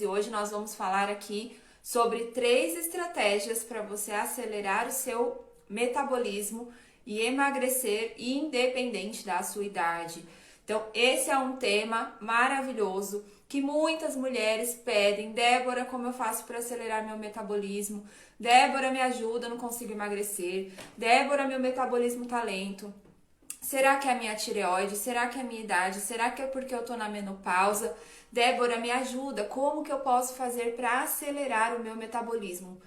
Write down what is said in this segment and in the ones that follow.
E hoje nós vamos falar aqui sobre 3 estratégias para você acelerar o seu metabolismo e emagrecer independente da sua idade. Então, esse é um tema maravilhoso que muitas mulheres pedem. Débora, como eu faço para acelerar meu metabolismo? Débora, me ajuda, eu não consigo emagrecer. Débora, meu metabolismo tá lento. Será que é a minha tireoide? Será que é a minha idade? Será que é porque eu tô na menopausa? Débora, me ajuda. Como que eu posso fazer para acelerar o meu metabolismo?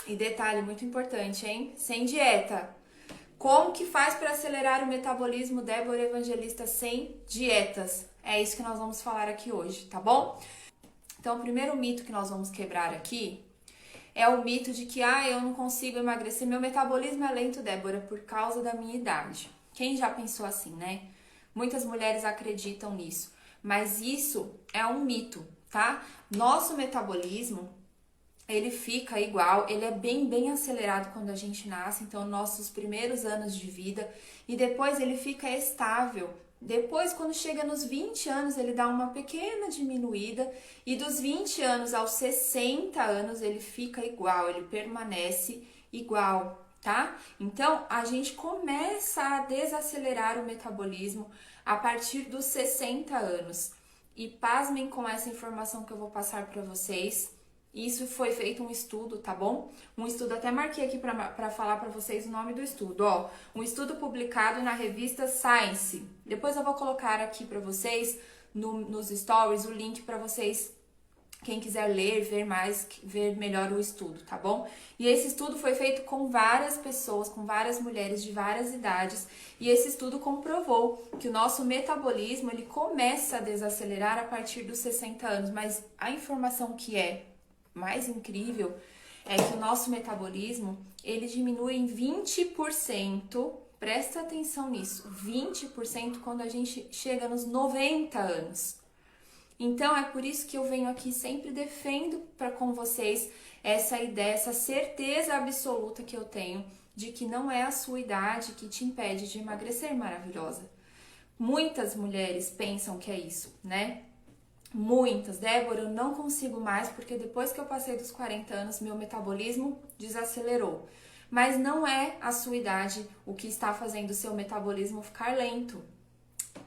E detalhe muito importante, hein? Sem dieta. Como que faz para acelerar o metabolismo, Débora Evangelista, sem dietas? É isso que nós vamos falar aqui hoje, tá bom? Então, o primeiro mito que nós vamos quebrar aqui é o mito de que eu não consigo emagrecer, meu metabolismo é lento, Débora, por causa da minha idade. Quem já pensou assim, né? Muitas mulheres acreditam nisso, mas isso é um mito, tá? Nosso metabolismo, ele fica igual, ele é bem acelerado quando a gente nasce, então nossos primeiros anos de vida, e depois ele fica estável. Depois, quando chega nos 20 anos, ele dá uma pequena diminuída, e dos 20 anos aos 60 anos ele fica igual, ele permanece igual, tá? Então, a gente começa a desacelerar o metabolismo a partir dos 60 anos. E pasmem com essa informação que eu vou passar para vocês. Isso foi feito um estudo, tá bom? Um estudo, até marquei aqui para falar para vocês o nome do estudo, ó. Um estudo publicado na revista Science. Depois eu vou colocar aqui para vocês nos stories o link para vocês, quem quiser ler, ver melhor o estudo, tá bom? E esse estudo foi feito com várias pessoas, com várias mulheres de várias idades, e esse estudo comprovou que o nosso metabolismo, ele começa a desacelerar a partir dos 60 anos, mas a informação que é mais incrível é que o nosso metabolismo, ele diminui em 20%, presta atenção nisso, 20% quando a gente chega nos 90 anos. Então, é por isso que eu venho aqui sempre defendo com vocês essa ideia, essa certeza absoluta que eu tenho de que não é a sua idade que te impede de emagrecer, maravilhosa. Muitas mulheres pensam que é isso, né? Muitas. Débora, eu não consigo mais porque depois que eu passei dos 40 anos, meu metabolismo desacelerou. Mas não é a sua idade o que está fazendo o seu metabolismo ficar lento.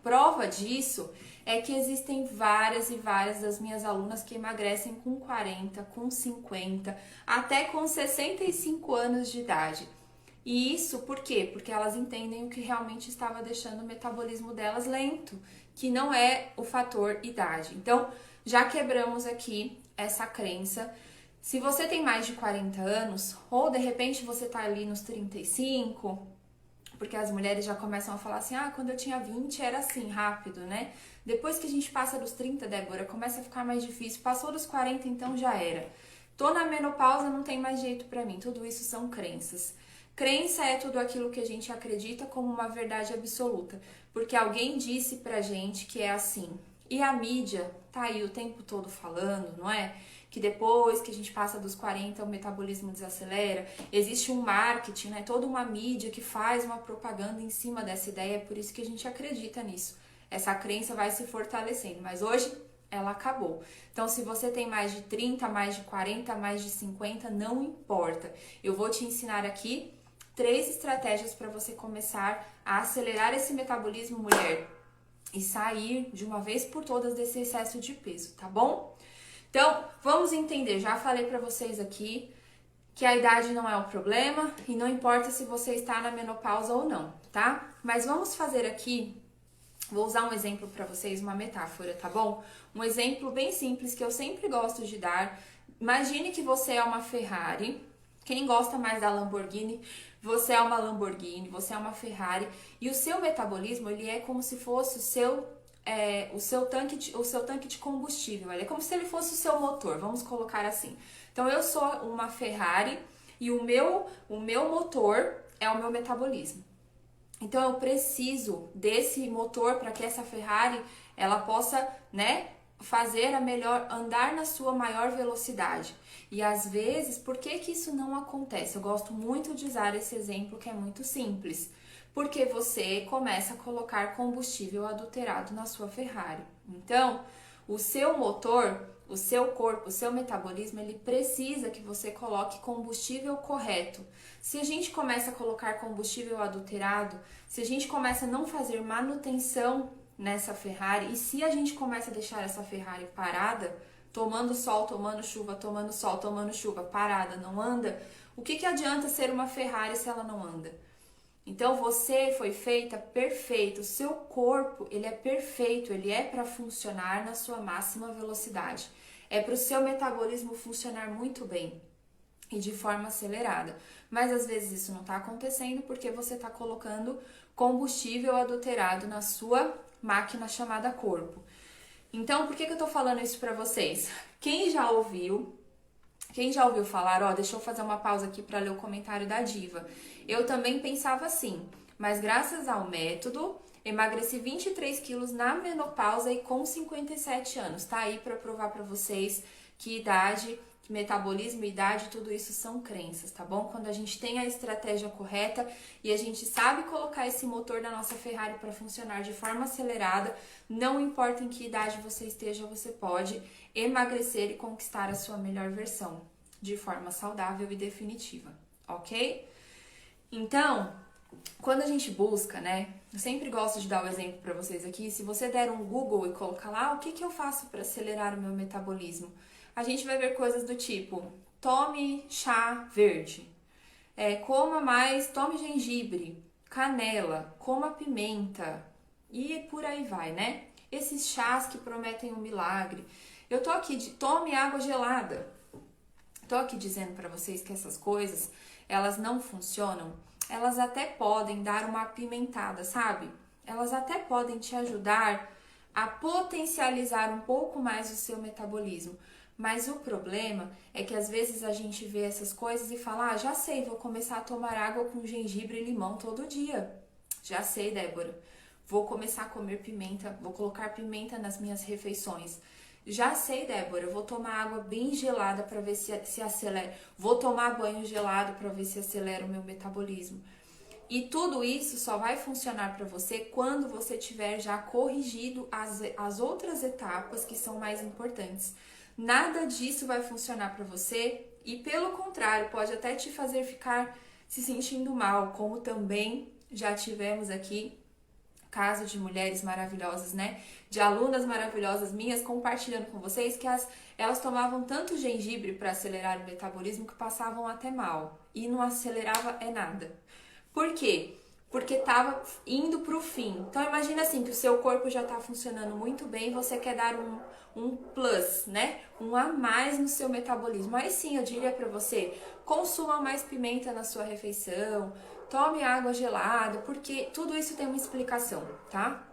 Prova disso é que existem várias e várias das minhas alunas que emagrecem com 40, com 50, até com 65 anos de idade. E isso por quê? Porque elas entendem o que realmente estava deixando o metabolismo delas lento, que não é o fator idade. Então, já quebramos aqui essa crença. Se você tem mais de 40 anos, ou de repente você tá ali nos 35, porque as mulheres já começam a falar assim, quando eu tinha 20 era assim, rápido, né? Depois que a gente passa dos 30, Débora, começa a ficar mais difícil. Passou dos 40, então já era. Tô na menopausa, não tem mais jeito pra mim. Tudo isso são crenças. Crença é tudo aquilo que a gente acredita como uma verdade absoluta, porque alguém disse pra gente que é assim. E a mídia tá aí o tempo todo falando, não é? Que depois que a gente passa dos 40, o metabolismo desacelera. Existe um marketing, né? Toda uma mídia que faz uma propaganda em cima dessa ideia, é por isso que a gente acredita nisso. Essa crença vai se fortalecendo, mas hoje ela acabou. Então, se você tem mais de 30, mais de 40, mais de 50, não importa. Eu vou te ensinar aqui 3 estratégias para você começar a acelerar esse metabolismo, mulher, e sair de uma vez por todas desse excesso de peso, tá bom? Então, vamos entender. Já falei para vocês aqui que a idade não é o problema e não importa se você está na menopausa ou não, tá? Mas vamos fazer aqui, vou usar um exemplo para vocês, uma metáfora, tá bom? Um exemplo bem simples que eu sempre gosto de dar. Imagine que você é uma Ferrari. Quem gosta mais da Lamborghini, você é uma Lamborghini, você é uma Ferrari, e o seu metabolismo, ele é como se fosse o seu tanque de combustível, ele é como se ele fosse o seu motor, vamos colocar assim. Então, eu sou uma Ferrari e o meu motor é o meu metabolismo. Então, eu preciso desse motor para que essa Ferrari, ela possa, né, fazer andar na sua maior velocidade. E às vezes, por que isso não acontece? Eu gosto muito de usar esse exemplo que é muito simples. Porque você começa a colocar combustível adulterado na sua Ferrari. Então, o seu motor o seu corpo, o seu metabolismo, ele precisa que você coloque combustível correto. Se a gente começa a colocar combustível adulterado, se a gente começa a não fazer manutenção nessa Ferrari, e se a gente começa a deixar essa Ferrari parada, tomando sol, tomando chuva, tomando sol, tomando chuva, parada, não anda, o que adianta ser uma Ferrari se ela não anda? Então você foi feita perfeita, o seu corpo ele é perfeito, ele é para funcionar na sua máxima velocidade, é para o seu metabolismo funcionar muito bem e de forma acelerada, mas às vezes isso não está acontecendo porque você está colocando combustível adulterado na sua máquina chamada corpo. Então, por que eu tô falando isso pra vocês? Quem já ouviu falar, ó, deixa eu fazer uma pausa aqui pra ler o comentário da Diva. Eu também pensava assim, mas graças ao método, emagreci 23 quilos na menopausa e com 57 anos. Tá aí pra provar pra vocês que idade, que metabolismo, idade, tudo isso são crenças, tá bom? Quando a gente tem a estratégia correta e a gente sabe colocar esse motor da nossa Ferrari para funcionar de forma acelerada, não importa em que idade você esteja, você pode emagrecer e conquistar a sua melhor versão de forma saudável e definitiva, ok? Então, quando a gente busca, né? Eu sempre gosto de dar o exemplo para vocês aqui. Se você der um Google e colocar lá, o que eu faço para acelerar o meu metabolismo? A gente vai ver coisas do tipo, tome chá verde, coma mais, tome gengibre, canela, coma pimenta e por aí vai, né? Esses chás que prometem um milagre. Eu tô aqui, tome água gelada. Tô aqui dizendo para vocês que essas coisas, elas não funcionam. Elas até podem dar uma apimentada, sabe? Elas até podem te ajudar a potencializar um pouco mais o seu metabolismo. Mas o problema é que às vezes a gente vê essas coisas e fala, já sei, vou começar a tomar água com gengibre e limão todo dia. Já sei, Débora, vou começar a comer pimenta, vou colocar pimenta nas minhas refeições. Já sei, Débora, vou tomar água bem gelada para ver se acelera. Vou tomar banho gelado para ver se acelera o meu metabolismo. E tudo isso só vai funcionar para você quando você tiver já corrigido as outras etapas que são mais importantes. Nada disso vai funcionar para você e, pelo contrário, pode até te fazer ficar se sentindo mal, como também já tivemos aqui caso de mulheres maravilhosas, né? De alunas maravilhosas minhas compartilhando com vocês que elas tomavam tanto gengibre para acelerar o metabolismo que passavam até mal e não acelerava nada. Por quê? Porque estava indo para o fim. Então imagina assim que o seu corpo já está funcionando muito bem, você quer dar um plus, né? Um a mais no seu metabolismo. Aí sim, eu diria para você, consuma mais pimenta na sua refeição, tome água gelada, porque tudo isso tem uma explicação, tá?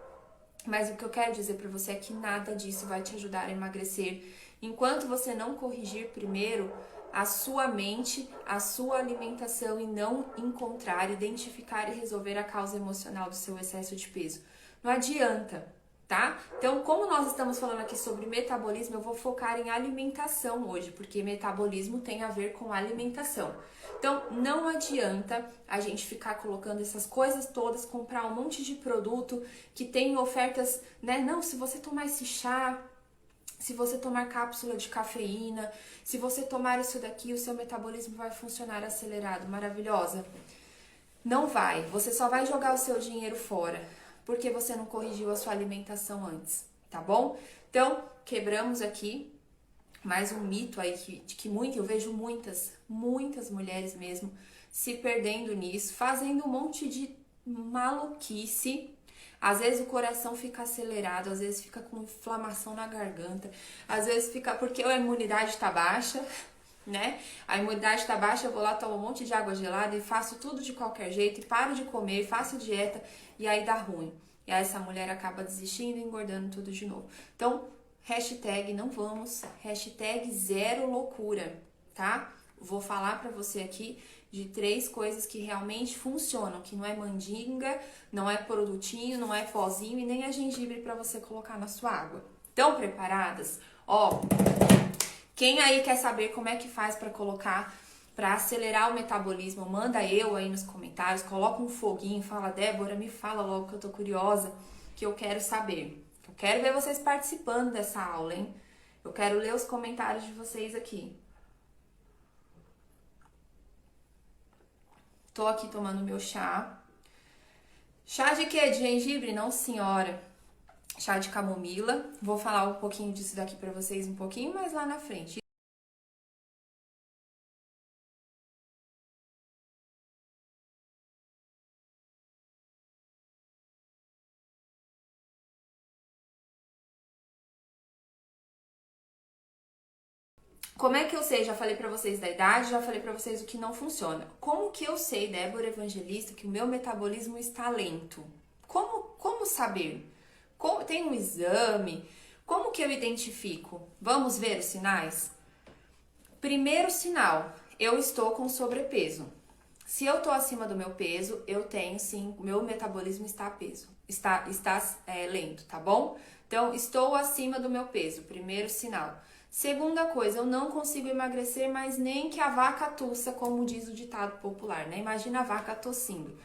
Mas o que eu quero dizer para você é que nada disso vai te ajudar a emagrecer enquanto você não corrigir primeiro a sua mente, a sua alimentação e não encontrar, identificar e resolver a causa emocional do seu excesso de peso. Não adianta, tá? Então, como nós estamos falando aqui sobre metabolismo, eu vou focar em alimentação hoje, porque metabolismo tem a ver com alimentação. Então, não adianta a gente ficar colocando essas coisas todas, comprar um monte de produto que tem ofertas, né? Não, se você tomar esse chá, se você tomar cápsula de cafeína, se você tomar isso daqui, o seu metabolismo vai funcionar acelerado, maravilhosa. Não vai, você só vai jogar o seu dinheiro fora, porque você não corrigiu a sua alimentação antes, tá bom? Então, quebramos aqui mais um mito aí que eu vejo muitas mulheres mesmo se perdendo nisso, fazendo um monte de maluquice. Às vezes o coração fica acelerado, às vezes fica com inflamação na garganta, às vezes fica porque a imunidade está baixa, né? A imunidade está baixa, eu vou lá, tomo um monte de água gelada e faço tudo de qualquer jeito, e paro de comer, faço dieta e aí dá ruim. E aí essa mulher acaba desistindo e engordando tudo de novo. Então, hashtag não vamos, hashtag zero loucura, tá? Vou falar pra você aqui de 3 coisas que realmente funcionam, que não é mandinga, não é produtinho, não é pozinho e nem é gengibre pra você colocar na sua água. Estão preparadas? Ó, quem aí quer saber como é que faz pra colocar, pra acelerar o metabolismo, manda eu aí nos comentários, coloca um foguinho, fala, Débora, me fala logo que eu tô curiosa, que eu quero saber. Eu quero ver vocês participando dessa aula, hein? Eu quero ler os comentários de vocês aqui. Tô aqui tomando meu chá. Chá de quê? De gengibre? Não, senhora. Chá de camomila. Vou falar um pouquinho disso daqui pra vocês um pouquinho mais lá na frente. Como é que eu sei? Já falei pra vocês da idade, já falei pra vocês o que não funciona. Como que eu sei, Débora Evangelista, que o meu metabolismo está lento? Como saber? Tem um exame? Como que eu identifico? Vamos ver os sinais? Primeiro sinal, eu estou com sobrepeso. Se eu estou acima do meu peso, eu tenho sim, meu metabolismo está lento, tá bom? Então, estou acima do meu peso, primeiro sinal. Segunda coisa, eu não consigo emagrecer, mas nem que a vaca tussa, como diz o ditado popular, né? Imagina a vaca tossindo.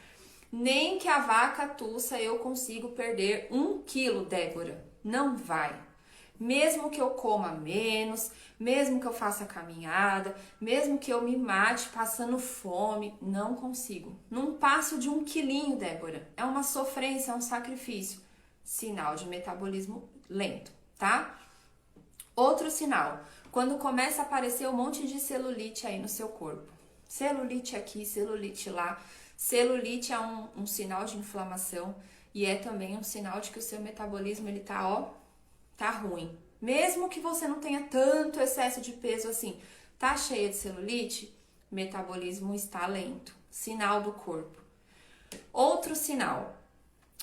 Nem que a vaca tussa eu consigo perder 1 quilo, Débora. Não vai. Mesmo que eu coma menos, mesmo que eu faça caminhada, mesmo que eu me mate passando fome, não consigo. Não passo de 1 quilinho, Débora. É uma sofrência, é um sacrifício. Sinal de metabolismo lento, tá? Outro sinal, quando começa a aparecer um monte de celulite aí no seu corpo. Celulite aqui, celulite lá. Celulite é um sinal de inflamação e é também um sinal de que o seu metabolismo ele tá ruim. Mesmo que você não tenha tanto excesso de peso assim, tá cheia de celulite, metabolismo está lento. Sinal do corpo. Outro sinal,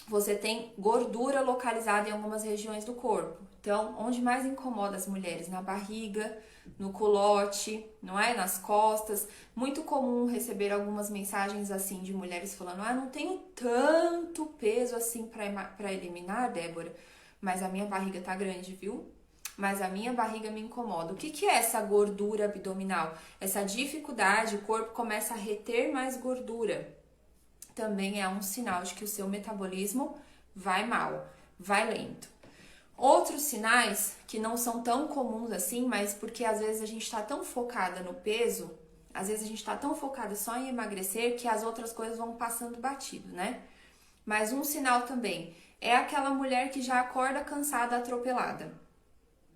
você tem gordura localizada em algumas regiões do corpo. Então, onde mais incomoda as mulheres? Na barriga, no culote, não é? Nas costas. Muito comum receber algumas mensagens assim de mulheres falando: ah, não tenho tanto peso assim para eliminar, Débora, mas a minha barriga tá grande, viu? Mas a minha barriga me incomoda. O que é essa gordura abdominal? Essa dificuldade, o corpo começa a reter mais gordura. Também é um sinal de que o seu metabolismo vai mal, vai lento. Outros sinais que não são tão comuns assim, mas porque às vezes a gente está tão focada no peso, às vezes a gente está tão focada só em emagrecer que as outras coisas vão passando batido, né? Mas um sinal também é aquela mulher que já acorda cansada, atropelada.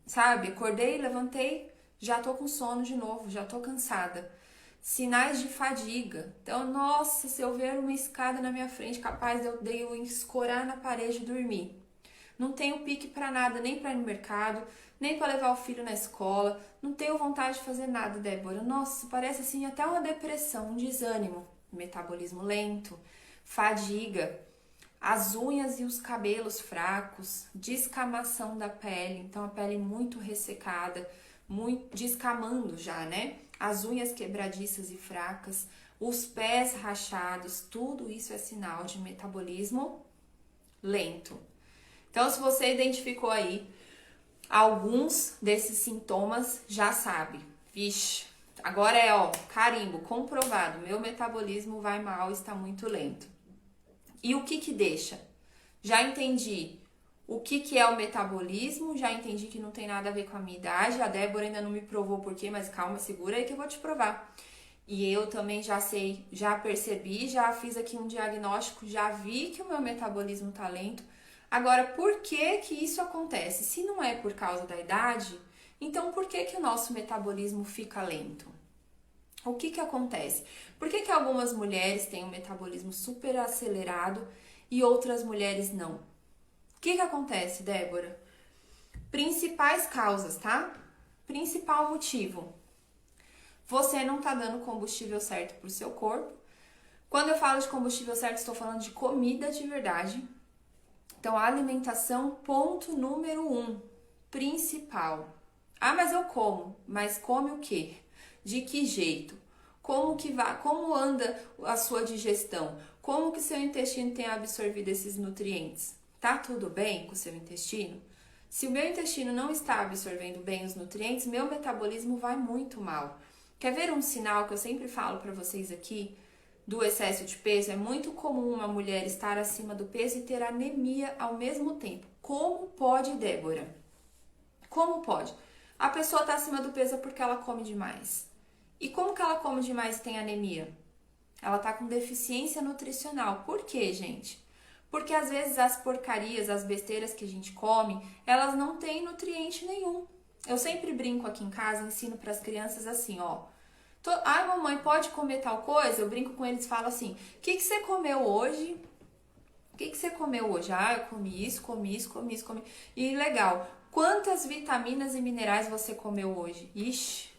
Sabe? Acordei, levantei, já tô com sono de novo, já tô cansada. Sinais de fadiga. Então, nossa, se eu ver uma escada na minha frente, capaz de eu escorar na parede e dormir. Não tenho pique para nada, nem para ir no mercado, nem para levar o filho na escola. Não tenho vontade de fazer nada, Débora. Nossa, parece assim até uma depressão, um desânimo. Metabolismo lento, fadiga, as unhas e os cabelos fracos, descamação da pele, então a pele muito ressecada, muito descamando já, né? As unhas quebradiças e fracas, os pés rachados, tudo isso é sinal de metabolismo lento. Então, se você identificou aí alguns desses sintomas, já sabe. Vixe, agora carimbo, comprovado, meu metabolismo vai mal, está muito lento. E o que deixa? Já entendi o que é o metabolismo, já entendi que não tem nada a ver com a minha idade, a Débora ainda não me provou por quê, mas calma, segura aí que eu vou te provar. E eu também já sei, já percebi, já fiz aqui um diagnóstico, já vi que o meu metabolismo tá lento. Agora, por que isso acontece? Se não é por causa da idade, então por que o nosso metabolismo fica lento? O que acontece? Por que algumas mulheres têm um metabolismo super acelerado e outras mulheres não? O que acontece, Débora? Principais causas, tá? Principal motivo. Você não tá dando combustível certo pro seu corpo. Quando eu falo de combustível certo, estou falando de comida de verdade. Então, a alimentação, ponto número 1, principal. Ah, mas eu como. Mas come o quê? De que jeito? Como anda a sua digestão? Como que seu intestino tem absorvido esses nutrientes? Tá tudo bem com o seu intestino? Se o meu intestino não está absorvendo bem os nutrientes, meu metabolismo vai muito mal. Quer ver um sinal que eu sempre falo para vocês aqui do excesso de peso? É muito comum uma mulher estar acima do peso e ter anemia ao mesmo tempo. Como pode, Débora? Como pode? A pessoa tá acima do peso porque ela come demais. E como que ela come demais e tem anemia? Ela tá com deficiência nutricional. Por quê, gente? Porque às vezes as porcarias, as besteiras que a gente come, elas não têm nutriente nenhum. Eu sempre brinco aqui em casa, ensino para as crianças assim, ó. Ai, mamãe, pode comer tal coisa? Eu brinco com eles e falo assim: o que você comeu hoje? O que você comeu hoje? Ah, eu comi isso, comi isso, comi isso, comi. E legal, quantas vitaminas e minerais você comeu hoje? Ixi.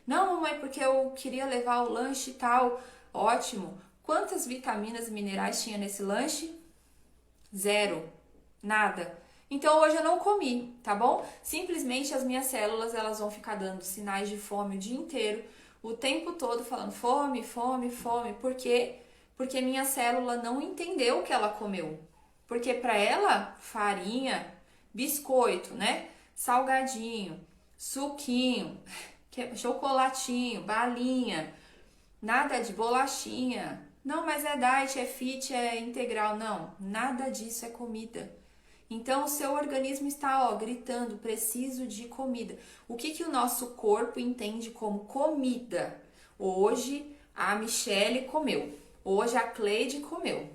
Não, mamãe, porque eu queria levar o lanche e tal. Ótimo. Quantas vitaminas e minerais tinha nesse lanche? Zero. Nada. Então hoje eu não comi, tá bom? Simplesmente as minhas células elas vão ficar dando sinais de fome o dia inteiro, o tempo todo falando fome, fome, fome. Por quê? Porque minha célula não entendeu o que ela comeu. Porque para ela, farinha, biscoito, né? Salgadinho, suquinho, chocolatinho, balinha, nada de bolachinha. Não, mas é diet, é fit, é integral. Não, nada disso é comida. Então, o seu organismo está, ó, gritando, preciso de comida. O que o nosso corpo entende como comida? Hoje, a Michele comeu. Hoje, a Cleide comeu.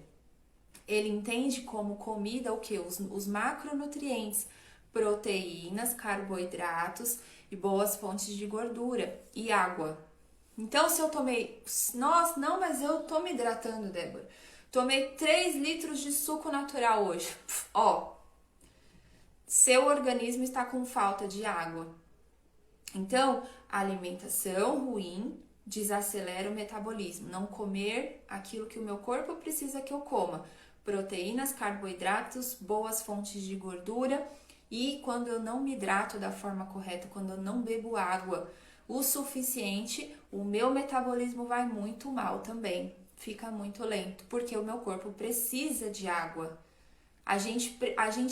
Ele entende como comida o quê? Os macronutrientes, proteínas, carboidratos e boas fontes de gordura e água. Então, se eu tomei... Nossa, não, mas eu tô me hidratando, Débora. Tomei 3 litros de suco natural hoje. Ó, seu organismo está com falta de água. Então, a alimentação ruim desacelera o metabolismo. Não comer aquilo que o meu corpo precisa que eu coma. Proteínas, carboidratos, boas fontes de gordura. E quando eu não me hidrato da forma correta, quando eu não bebo água o suficiente, o meu metabolismo vai muito mal também. Fica muito lento, porque o meu corpo precisa de água. A gente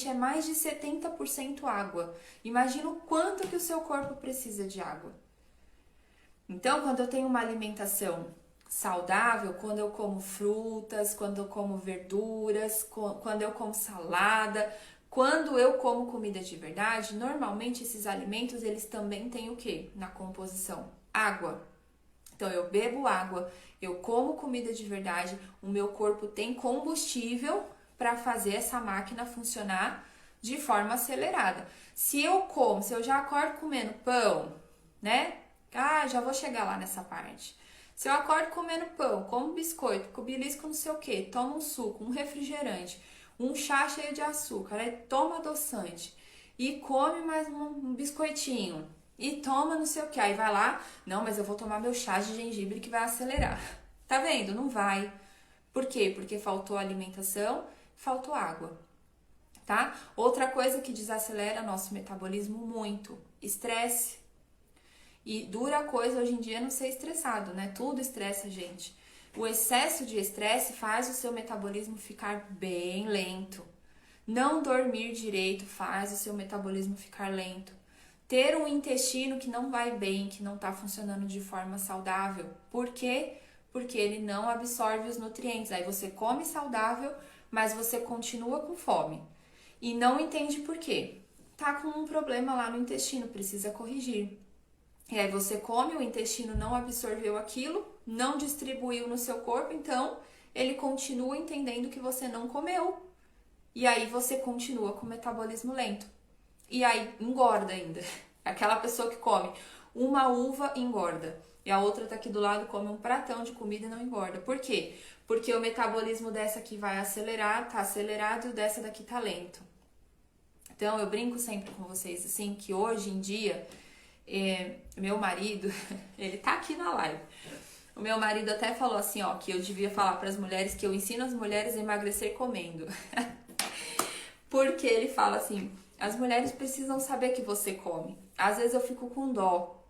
é mais de 70% água. Imagina o quanto que o seu corpo precisa de água. Então, quando eu tenho uma alimentação saudável, quando eu como frutas, quando eu como verduras, quando eu como salada, quando eu como comida de verdade, normalmente esses alimentos, eles também têm o quê? Na composição? Água. Então, eu bebo água, eu como comida de verdade, o meu corpo tem combustível para fazer essa máquina funcionar de forma acelerada. Se eu já acordo comendo pão, né? Ah, já vou chegar lá nessa parte. Se eu acordo comendo pão, como biscoito, com belisco não sei o que, tomo um suco, um refrigerante, um chá cheio de açúcar, aí toma adoçante e come mais um biscoitinho e toma não sei o que, aí vai lá, não, mas eu vou tomar meu chá de gengibre que vai acelerar. Tá vendo? Não vai. Por quê? Porque faltou alimentação, faltou água, tá? Outra coisa que desacelera nosso metabolismo muito, estresse. E dura coisa hoje em dia é não ser estressado, né? Tudo estressa a gente. O excesso de estresse faz o seu metabolismo ficar bem lento. Não dormir direito faz o seu metabolismo ficar lento. Ter um intestino que não vai bem, que não está funcionando de forma saudável. Por quê? Porque ele não absorve os nutrientes. Aí você come saudável, mas você continua com fome. E não entende por quê. Tá com um problema lá no intestino, precisa corrigir. E aí você come, o intestino não absorveu aquilo, não distribuiu no seu corpo, então ele continua entendendo que você não comeu. E aí você continua com o metabolismo lento. E aí engorda ainda. Aquela pessoa que come uma uva engorda. E a outra tá aqui do lado, come um pratão de comida e não engorda. Por quê? Porque o metabolismo dessa aqui vai acelerar, tá acelerado, e o dessa daqui tá lento. Então eu brinco sempre com vocês assim, que hoje em dia... meu marido, ele tá aqui na live. O meu marido até falou assim, ó, que eu devia falar para as mulheres que eu ensino as mulheres a emagrecer comendo. Porque ele fala assim, as mulheres precisam saber que você come. Às vezes eu fico com dó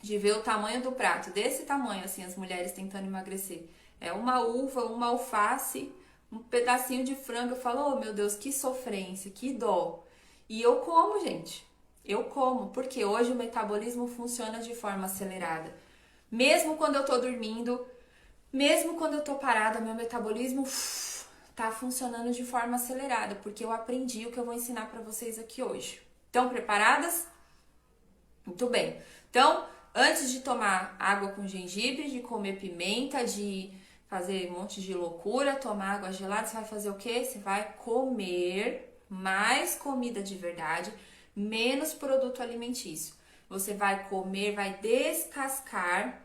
de ver o tamanho do prato, desse tamanho assim, as mulheres tentando emagrecer. É uma uva, uma alface, um pedacinho de frango. Eu falo, oh meu Deus, que sofrência, que dó. E eu como, gente. Eu como, porque hoje o metabolismo funciona de forma acelerada. Mesmo quando eu tô dormindo, mesmo quando eu tô parada, meu metabolismo tá funcionando de forma acelerada, porque eu aprendi o que eu vou ensinar pra vocês aqui hoje. Estão preparadas? Muito bem. Então, antes de tomar água com gengibre, de comer pimenta, de fazer um monte de loucura, tomar água gelada, você vai fazer o quê? Você vai comer mais comida de verdade, menos produto alimentício. Você vai comer, vai descascar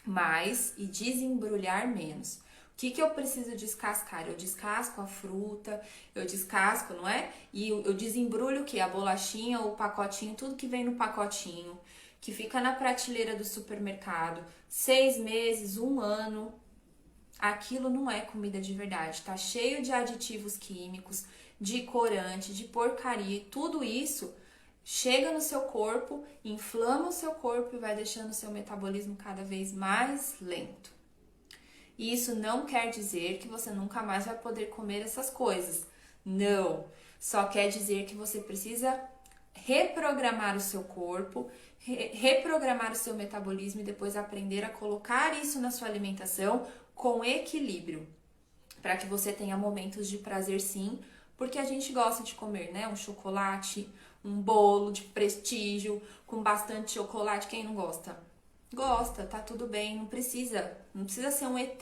mais e desembrulhar menos. O que eu preciso descascar? Eu descasco a fruta, eu descasco, não é? E eu desembrulho o quê? A bolachinha, o pacotinho, tudo que vem no pacotinho, que fica na prateleira do supermercado, 6 meses, 1 ano, aquilo não é comida de verdade. Tá cheio de aditivos químicos, de corante, de porcaria, tudo isso chega no seu corpo, inflama o seu corpo e vai deixando o seu metabolismo cada vez mais lento. E isso não quer dizer que você nunca mais vai poder comer essas coisas. Não. Só quer dizer que você precisa reprogramar o seu corpo, reprogramar o seu metabolismo e depois aprender a colocar isso na sua alimentação com equilíbrio. Para que você tenha momentos de prazer sim, porque a gente gosta de comer, né? Um chocolate, um bolo de prestígio com bastante chocolate. Quem não gosta? Gosta, tá tudo bem, não precisa ser um ET,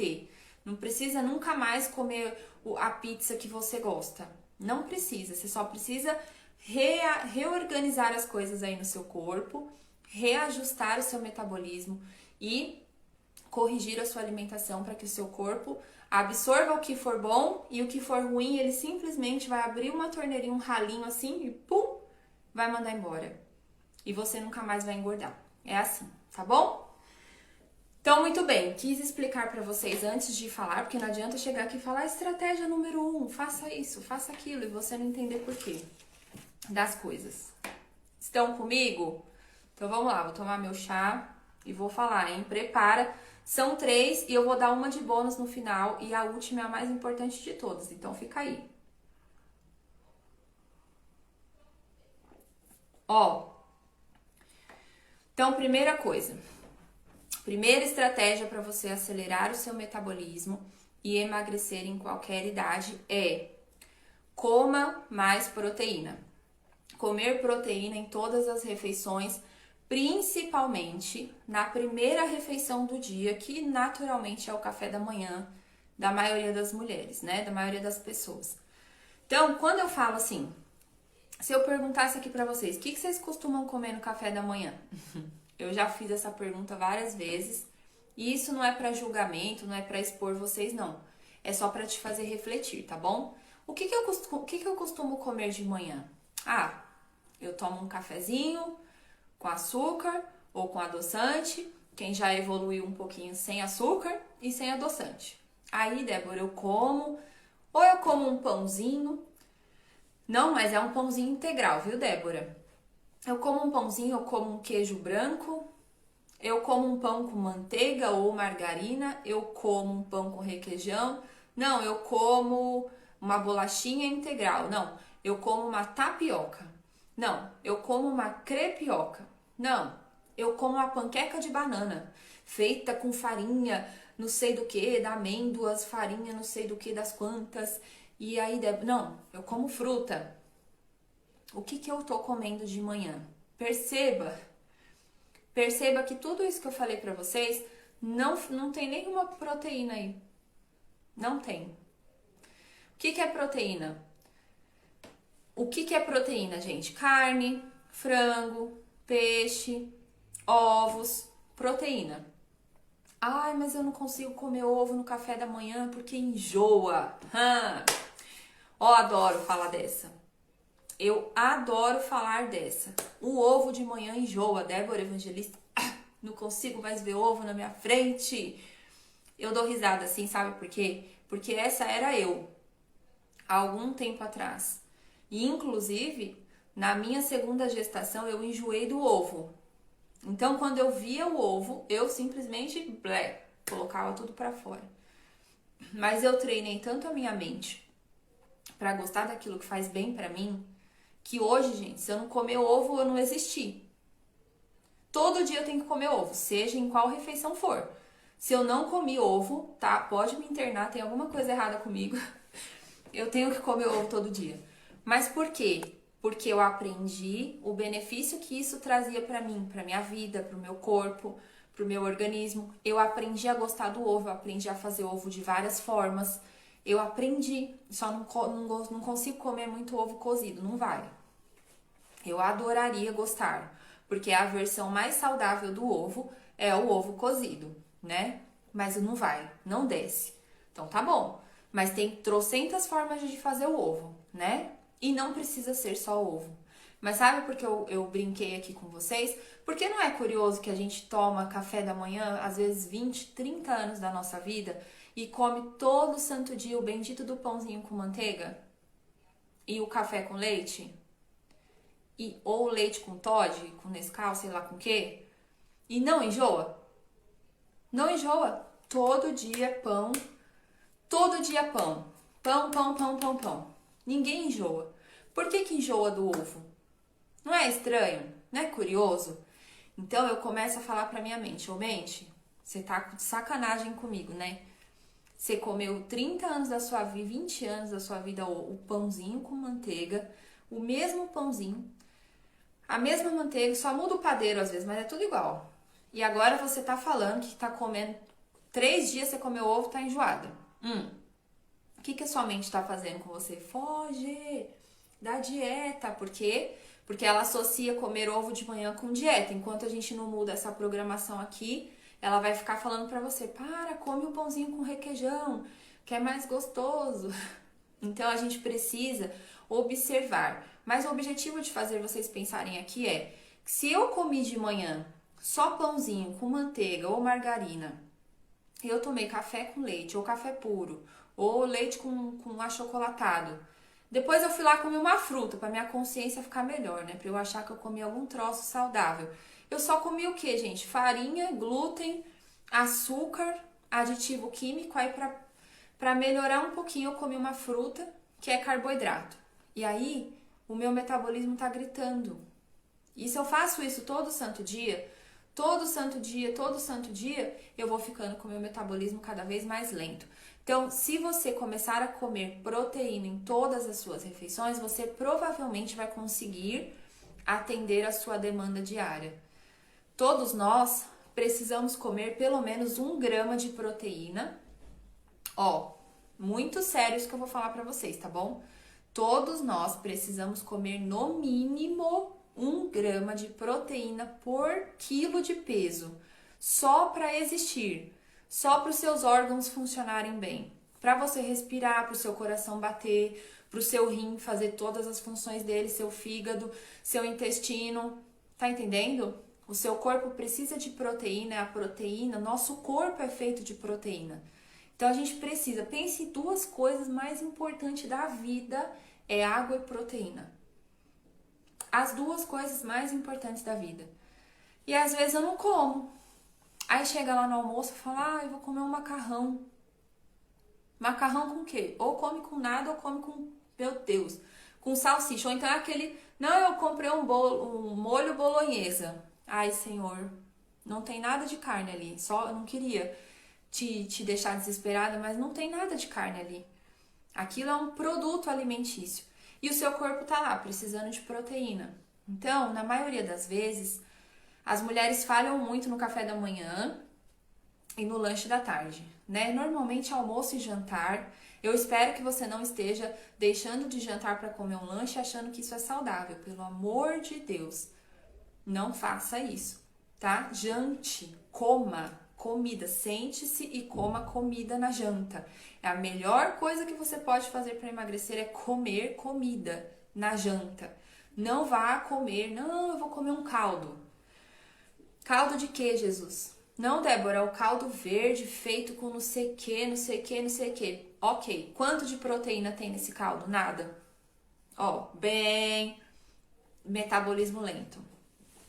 não precisa nunca mais comer a pizza que você gosta, não precisa, você só precisa reorganizar as coisas aí no seu corpo, reajustar o seu metabolismo e corrigir a sua alimentação para que o seu corpo absorva o que for bom e o que for ruim, ele simplesmente vai abrir uma torneirinha, um ralinho assim e pum, vai mandar embora. E você nunca mais vai engordar. É assim, tá bom? Então, muito bem, quis explicar para vocês antes de falar, porque não adianta chegar aqui e falar estratégia número 1, faça isso, faça aquilo, e você não entender porquê das coisas. Estão comigo? Então vamos lá, vou tomar meu chá e vou falar, hein? Prepara. São 3 e eu vou dar uma de bônus no final e a última é a mais importante de todas, então fica aí. Ó, então primeira coisa, primeira estratégia para você acelerar o seu metabolismo e emagrecer em qualquer idade é coma mais proteína. Comer proteína em todas as refeições, principalmente na primeira refeição do dia, que naturalmente é o café da manhã da maioria das mulheres, né? Da maioria das pessoas. Então, quando eu falo assim, se eu perguntasse aqui pra vocês, o que vocês costumam comer no café da manhã? Eu já fiz essa pergunta várias vezes, e isso não é pra julgamento, não é pra expor vocês, não. É só pra te fazer refletir, tá bom? O que eu costumo comer de manhã? Ah, eu tomo um cafezinho com açúcar ou com adoçante. Quem já evoluiu um pouquinho sem açúcar e sem adoçante. Aí, Débora, eu como um pãozinho. Não, mas é um pãozinho integral, viu, Débora? Eu como um pãozinho, eu como um queijo branco. Eu como um pão com manteiga ou margarina. Eu como um pão com requeijão. Não, eu como uma bolachinha integral. Não, eu como uma tapioca. Não, eu como uma crepioca. Não, eu como uma panqueca de banana, feita com farinha, não sei do que, da amêndoas, farinha, não sei do que, das quantas. E aí, não, eu como fruta. O que eu tô comendo de manhã? Perceba que tudo isso que eu falei pra vocês não tem nenhuma proteína aí. Não tem. O que é proteína? O que é proteína, gente? Carne, frango, peixe, ovos, proteína. Ai, mas eu não consigo comer ovo no café da manhã porque enjoa. Ó, adoro falar dessa. Eu adoro falar dessa. O ovo de manhã enjoa, Débora Evangelista. Não consigo mais ver ovo na minha frente. Eu dou risada assim, sabe por quê? Porque essa era eu, há algum tempo atrás. E, inclusive, na minha segunda gestação, eu enjoei do ovo. Então, quando eu via o ovo, eu simplesmente colocava tudo pra fora. Mas eu treinei tanto a minha mente pra gostar daquilo que faz bem pra mim, que hoje, gente, se eu não comer ovo, eu não existi. Todo dia eu tenho que comer ovo, seja em qual refeição for. Se eu não comi ovo, tá? Pode me internar, tem alguma coisa errada comigo. Eu tenho que comer ovo todo dia. Mas por quê? porque eu aprendi o benefício que isso trazia para mim, para minha vida, para o meu corpo, para o meu organismo. Eu aprendi a gostar do ovo, eu aprendi a fazer ovo de várias formas. Eu aprendi, só não consigo comer muito ovo cozido, não vai. Eu adoraria gostar, porque a versão mais saudável do ovo é o ovo cozido, né? Mas não vai, não desce. Então tá bom, mas tem trocentas formas de fazer o ovo, né? E não precisa ser só ovo. Mas sabe por que eu brinquei aqui com vocês? Porque não é curioso que a gente toma café da manhã, às vezes 20, 30 anos da nossa vida, e come todo santo dia o bendito do pãozinho com manteiga? E o café com leite? Ou leite com Toddy, com Nescau, sei lá com o quê? E não enjoa? Não enjoa. Todo dia pão. Todo dia pão. Pão, pão, pão, pão, pão. Ninguém enjoa. Por que enjoa do ovo? Não é estranho? Não é curioso? Então eu começo a falar pra minha mente. Ô mente, você tá de sacanagem comigo, né? Você comeu 30 anos da sua vida, 20 anos da sua vida o pãozinho com manteiga, o mesmo pãozinho, a mesma manteiga, só muda o padeiro às vezes, mas é tudo igual. E agora você tá falando que tá comendo 3 dias você comeu ovo, tá enjoada. O que a sua mente tá fazendo com você? Foge da dieta. Por quê? Porque ela associa comer ovo de manhã com dieta. Enquanto a gente não muda essa programação aqui, ela vai ficar falando pra você, come o pãozinho com requeijão, que é mais gostoso. Então a gente precisa observar. Mas o objetivo de fazer vocês pensarem aqui é que se eu comi de manhã só pãozinho com manteiga ou margarina, eu tomei café com leite ou café puro, ou leite com achocolatado, depois eu fui lá comer uma fruta para minha consciência ficar melhor, né? Para eu achar que eu comi algum troço saudável. Eu só comi o que, gente? Farinha, glúten, açúcar, aditivo químico. Aí para melhorar um pouquinho eu comi uma fruta, que é carboidrato. E aí o meu metabolismo tá gritando. E se eu faço isso todo santo dia, eu vou ficando com o meu metabolismo cada vez mais lento. Então, se você começar a comer proteína em todas as suas refeições, você provavelmente vai conseguir atender a sua demanda diária. Todos nós precisamos comer pelo menos 1 grama de proteína. Muito sério isso que eu vou falar pra vocês, tá bom? Todos nós precisamos comer no mínimo 1 grama de proteína por quilo de peso, só para existir, só para os seus órgãos funcionarem bem, para você respirar, para o seu coração bater, para o seu rim fazer todas as funções dele, seu fígado, seu intestino, tá entendendo? O seu corpo precisa de proteína, a proteína, nosso corpo é feito de proteína. Então a gente precisa, pense em 2 coisas mais importantes da vida, é água e proteína. As 2 coisas mais importantes da vida. E às vezes eu não como. Aí chega lá no almoço e fala, eu vou comer um macarrão. Macarrão com o quê? Ou come com nada ou come com, meu Deus, com salsicha. Ou então é aquele, não, eu comprei um molho bolonhesa. Ai, Senhor, não tem nada de carne ali. Só, eu não queria te deixar desesperada, mas não tem nada de carne ali. Aquilo é um produto alimentício. E o seu corpo tá lá, precisando de proteína. Então, na maioria das vezes, as mulheres falham muito no café da manhã e no lanche da tarde, né? Normalmente, almoço e jantar. Eu espero que você não esteja deixando de jantar para comer um lanche achando que isso é saudável. Pelo amor de Deus, não faça isso, tá? Jante, coma comida, sente-se e coma comida na janta. A melhor coisa que você pode fazer para emagrecer é comer comida na janta. Não vá comer, não, eu vou comer um caldo. Caldo de quê, Jesus? Não, Débora, é o caldo verde feito com não sei o que, não sei o que, não sei o que. Ok, quanto de proteína tem nesse caldo? Nada. Bem, metabolismo lento.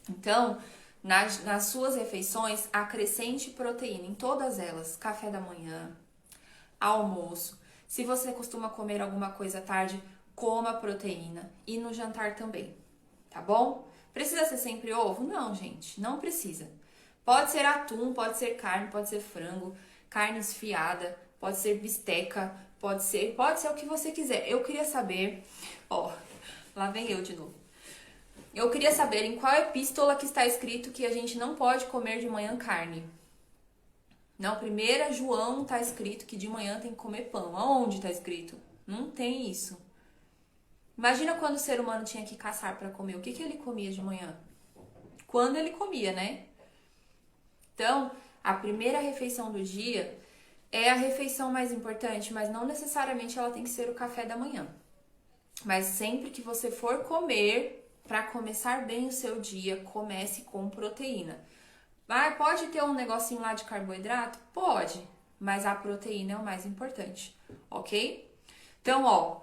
Então, nas suas refeições, acrescente proteína em todas elas. Café da manhã, almoço. Se você costuma comer alguma coisa à tarde, coma proteína. E no jantar também, tá bom? Precisa ser sempre ovo? Não, gente, não precisa. Pode ser atum, pode ser carne, pode ser frango, carne esfiada, pode ser bisteca, pode ser o que você quiser. Eu queria saber, Lá vem eu de novo. Eu queria saber em qual epístola que está escrito que a gente não pode comer de manhã carne. Não, 1 João está escrito que de manhã tem que comer pão. Aonde está escrito? Não tem isso. Imagina quando o ser humano tinha que caçar para comer. O que ele comia de manhã? Quando ele comia, né? Então, a primeira refeição do dia é a refeição mais importante, mas não necessariamente ela tem que ser o café da manhã. Mas sempre que você for comer, para começar bem o seu dia, comece com proteína. Ah, pode ter um negocinho lá de carboidrato? Pode, mas a proteína é o mais importante, ok? Então, ó,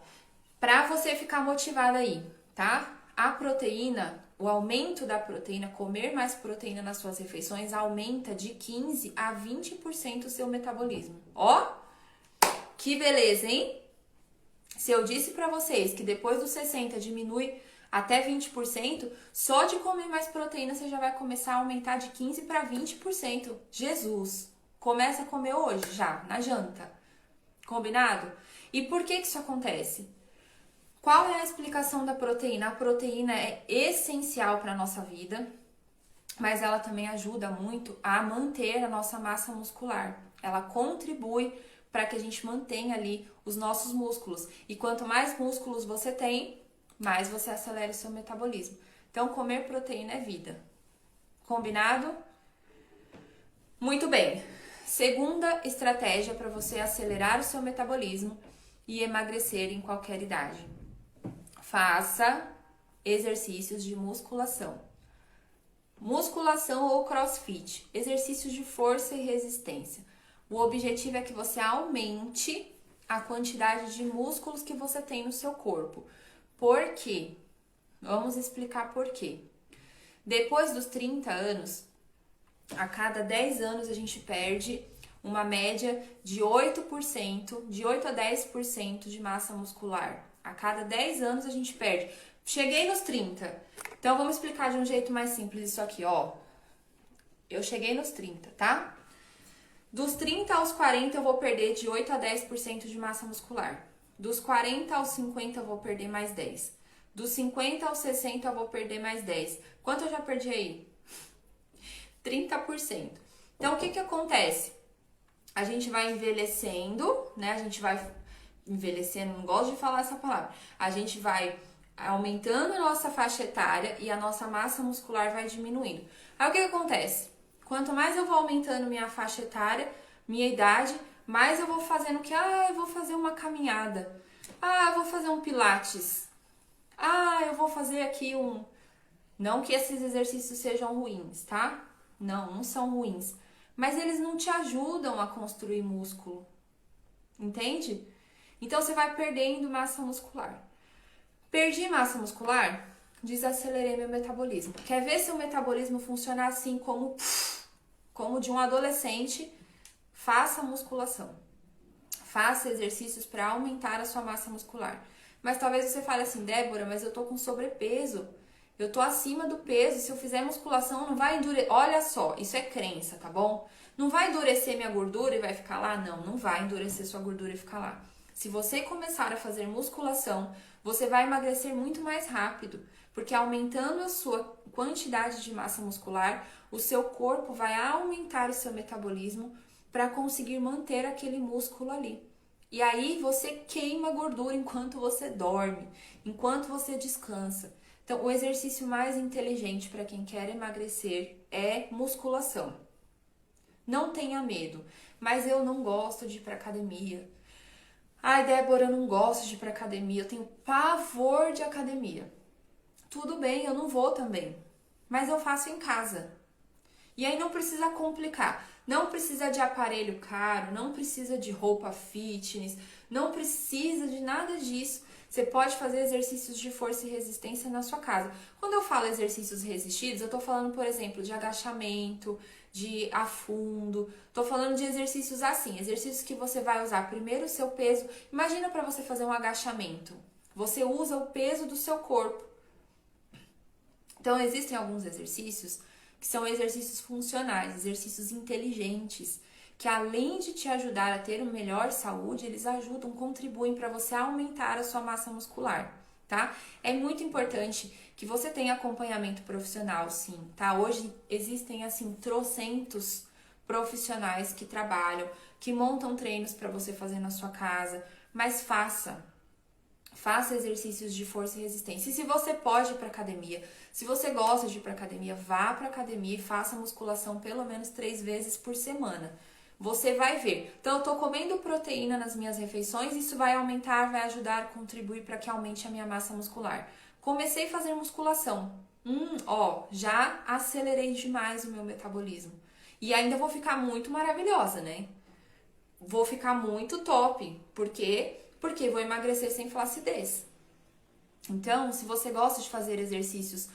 para você ficar motivada aí, tá? A proteína, o aumento da proteína, comer mais proteína nas suas refeições, aumenta de 15 a 20% o seu metabolismo. Ó, que beleza, hein? Se eu disse pra vocês que depois dos 60 diminui até 20%, só de comer mais proteína você já vai começar a aumentar de 15 para 20%. Jesus! Começa a comer hoje já, na janta. Combinado? E por que isso acontece? Qual é a explicação da proteína? A proteína é essencial para a nossa vida, mas ela também ajuda muito a manter a nossa massa muscular. Ela contribui para que a gente mantenha ali os nossos músculos. E quanto mais músculos você tem, mais você acelera o seu metabolismo. Então, comer proteína é vida. Combinado? Muito bem. Segunda estratégia para você acelerar o seu metabolismo e emagrecer em qualquer idade. Faça exercícios de musculação. Musculação ou crossfit, exercícios de força e resistência. O objetivo é que você aumente a quantidade de músculos que você tem no seu corpo. Por quê? Vamos explicar por quê. Depois dos 30 anos, a cada 10 anos a gente perde uma média de 8%, de 8 a 10% de massa muscular. A cada 10 anos a gente perde. Cheguei nos 30. Então vamos explicar de um jeito mais simples isso aqui, ó. Eu cheguei nos 30, tá? Dos 30 aos 40 eu vou perder de 8 a 10% de massa muscular. Dos 40 aos 50 eu vou perder mais 10. Dos 50 aos 60 eu vou perder mais 10. Quanto eu já perdi aí? 30%. Então o que acontece? A gente vai envelhecendo, né? A gente vai envelhecendo, não gosto de falar essa palavra. A gente vai aumentando a nossa faixa etária e a nossa massa muscular vai diminuindo. Aí o que acontece? Quanto mais eu vou aumentando minha faixa etária, minha idade, mais eu vou fazendo que, eu vou fazer uma caminhada. Eu vou fazer um pilates. Eu vou fazer aqui um... Não que esses exercícios sejam ruins, tá? Não são ruins. Mas eles não te ajudam a construir músculo. Entende? Então você vai perdendo massa muscular. Perdi massa muscular, desacelerei meu metabolismo. Quer ver seu metabolismo funcionar assim como de um adolescente? Faça musculação. Faça exercícios para aumentar a sua massa muscular. Mas talvez você fale assim, Débora, mas eu tô com sobrepeso. Eu tô acima do peso. Se eu fizer musculação, não vai endurecer. Olha só, isso é crença, tá bom? Não vai endurecer minha gordura e vai ficar lá? Não vai endurecer sua gordura e ficar lá. Se você começar a fazer musculação, você vai emagrecer muito mais rápido, porque aumentando a sua quantidade de massa muscular, o seu corpo vai aumentar o seu metabolismo para conseguir manter aquele músculo ali. E aí você queima gordura enquanto você dorme, enquanto você descansa. Então, o exercício mais inteligente para quem quer emagrecer é musculação. Não tenha medo, mas eu não gosto de ir para academia. Ai, Débora, eu não gosto de ir pra academia, eu tenho pavor de academia. Tudo bem, eu não vou também, mas eu faço em casa. E aí não precisa complicar, não precisa de aparelho caro, não precisa de roupa fitness, não precisa de nada disso. Você pode fazer exercícios de força e resistência na sua casa. Quando eu falo exercícios resistidos, eu tô falando, por exemplo, de agachamento, de afundo. Tô falando de exercícios assim, exercícios que você vai usar primeiro o seu peso. Imagina para você fazer um agachamento. Você usa o peso do seu corpo. Então, existem alguns exercícios que são exercícios funcionais, exercícios inteligentes, que além de te ajudar a ter uma melhor saúde, eles ajudam, contribuem para você aumentar a sua massa muscular, tá? É muito importante que você tenha acompanhamento profissional, sim, tá? Hoje existem, assim, trocentos profissionais que trabalham, que montam treinos para você fazer na sua casa, mas faça exercícios de força e resistência. E se você pode ir para academia, se você gosta de ir para academia, vá para academia e faça musculação pelo menos 3 vezes por semana. Você vai ver. Então, eu tô comendo proteína nas minhas refeições, isso vai aumentar, vai ajudar, contribuir para que aumente a minha massa muscular. Comecei a fazer musculação. Já acelerei demais o meu metabolismo. E ainda vou ficar muito maravilhosa, né? Vou ficar muito top. Por quê? Porque vou emagrecer sem flacidez. Então, se você gosta de fazer exercícios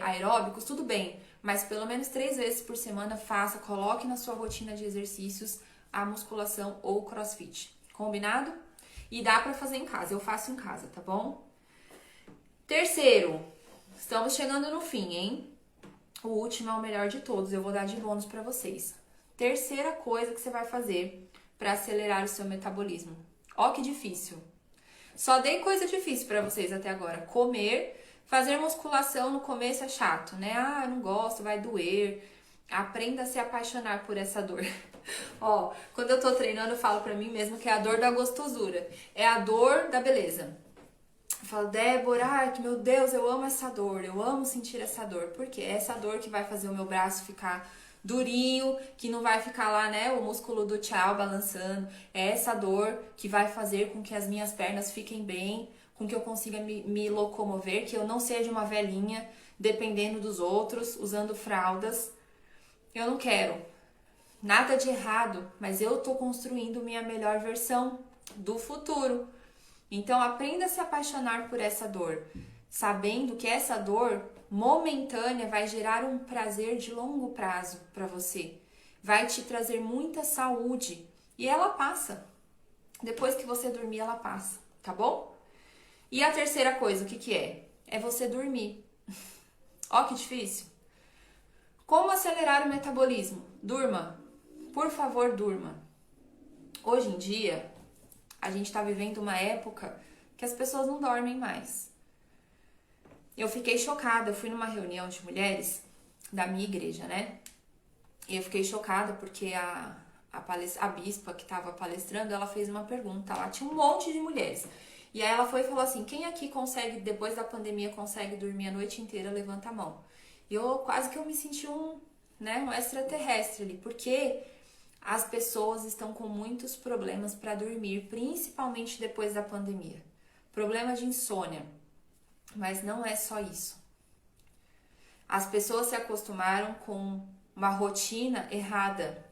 aeróbicos, tudo bem. Mas pelo menos 3 vezes por semana faça, coloque na sua rotina de exercícios a musculação ou crossfit. Combinado? E dá pra fazer em casa, eu faço em casa, tá bom? Terceiro, estamos chegando no fim, hein? O último é o melhor de todos, eu vou dar de bônus pra vocês. Terceira coisa que você vai fazer pra acelerar o seu metabolismo. Ó que difícil. Só dei coisa difícil pra vocês até agora. Comer, fazer musculação no começo é chato, né? Ah, eu não gosto, vai doer. Aprenda a se apaixonar por essa dor. Ó, quando eu tô treinando, eu falo pra mim mesmo que é a dor da gostosura. É a dor da beleza. Eu falo, Débora, ai, que meu Deus, eu amo essa dor. Eu amo sentir essa dor. Por quê? É essa dor que vai fazer o meu braço ficar durinho, que não vai ficar lá, né, o músculo do tchau balançando. É essa dor que vai fazer com que as minhas pernas fiquem bem, com que eu consiga me locomover, que eu não seja uma velhinha dependendo dos outros, usando fraldas. Eu não quero nada de errado, mas eu tô construindo minha melhor versão do futuro. Então aprenda a se apaixonar por essa dor, sabendo que essa dor momentânea vai gerar um prazer de longo prazo para você. Vai te trazer muita saúde e ela passa. Depois que você dormir, ela passa, tá bom? E a terceira coisa, o que que é? É você dormir. Ó que difícil. Como acelerar o metabolismo? Durma. Por favor, durma. Hoje em dia, a gente tá vivendo uma época que as pessoas não dormem mais. Eu fiquei chocada, eu fui numa reunião de mulheres da minha igreja, né? E eu fiquei chocada porque a bispa que estava palestrando, ela fez uma pergunta, lá tinha um monte de mulheres. E aí ela foi e falou assim, quem aqui consegue, depois da pandemia, consegue dormir a noite inteira, levanta a mão. E eu quase que eu me senti um extraterrestre ali, porque as pessoas estão com muitos problemas para dormir, principalmente depois da pandemia. Problema de insônia. Mas não é só isso. As pessoas se acostumaram com uma rotina errada.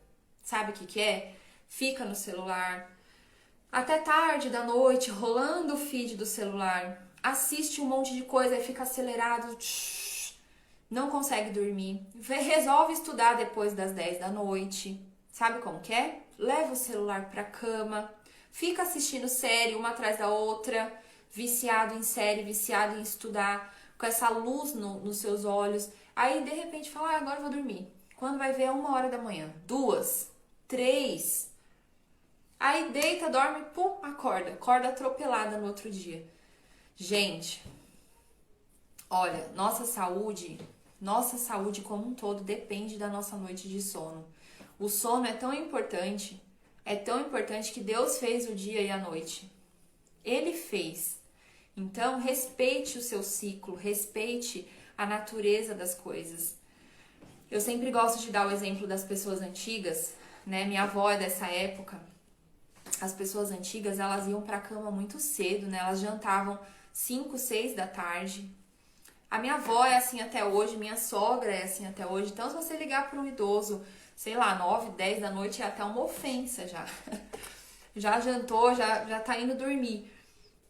Sabe o que que é? Fica no celular até tarde da noite, rolando o feed do celular. Assiste um monte de coisa e fica acelerado. Não consegue dormir. Resolve estudar depois das 10 da noite. Sabe como que é? Leva o celular pra cama. Fica assistindo série uma atrás da outra. Viciado em série, viciado em estudar, com essa luz nos seus olhos. Aí, de repente, fala, agora eu vou dormir. Quando vai ver, é 1h da manhã, 2, 3. Aí, deita, dorme, pum, acorda. Acorda atropelada no outro dia. Gente, olha, nossa saúde como um todo depende da nossa noite de sono. O sono é tão importante que Deus fez o dia e a noite. Ele fez. Então, respeite o seu ciclo, respeite a natureza das coisas. Eu sempre gosto de dar o exemplo das pessoas antigas, né? Minha avó é dessa época. As pessoas antigas, elas iam pra cama muito cedo, né? Elas jantavam 5, 6 da tarde. A minha avó é assim até hoje, minha sogra é assim até hoje. Então, se você ligar para um idoso, sei lá, 9, 10 da noite, é até uma ofensa já. Já jantou, já tá indo dormir.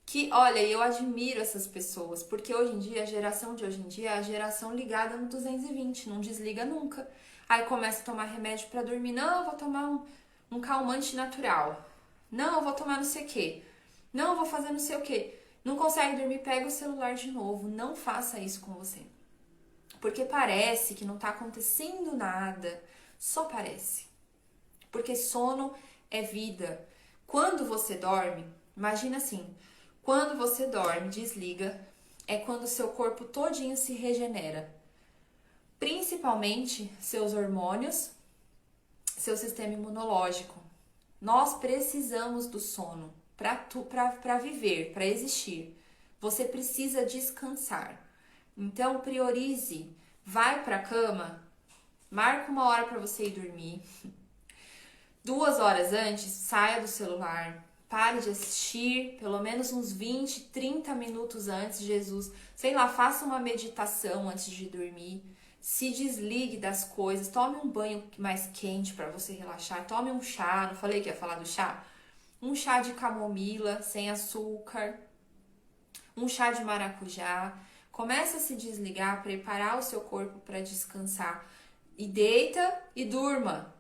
Que, olha, eu admiro essas pessoas, porque hoje em dia, a geração de hoje em dia é a geração ligada no 220, não desliga nunca. Aí começa a tomar remédio pra dormir, não, eu vou tomar um calmante natural. Não, eu vou tomar não sei o quê. Não, eu vou fazer não sei o quê. Não consegue dormir, pega o celular de novo. Não faça isso com você. Porque parece que não tá acontecendo nada. Só parece. Porque sono é vida. Quando você dorme, imagina assim, Quando você dorme, desliga, é quando o seu corpo todinho se regenera. Principalmente seus hormônios, seu sistema imunológico. Nós precisamos do sono para viver, para existir. Você precisa descansar. Então, priorize. Vai para a cama, marca uma hora para você ir dormir. 2 horas antes, saia do celular. Pare de assistir, pelo menos uns 20, 30 minutos antes, Jesus. Sei lá, faça uma meditação antes de dormir. Se desligue das coisas. Tome um banho mais quente para você relaxar. Tome um chá. Não falei que ia falar do chá? Um chá de camomila, sem açúcar. Um chá de maracujá. Começa a se desligar, preparar o seu corpo para descansar. E deita e durma.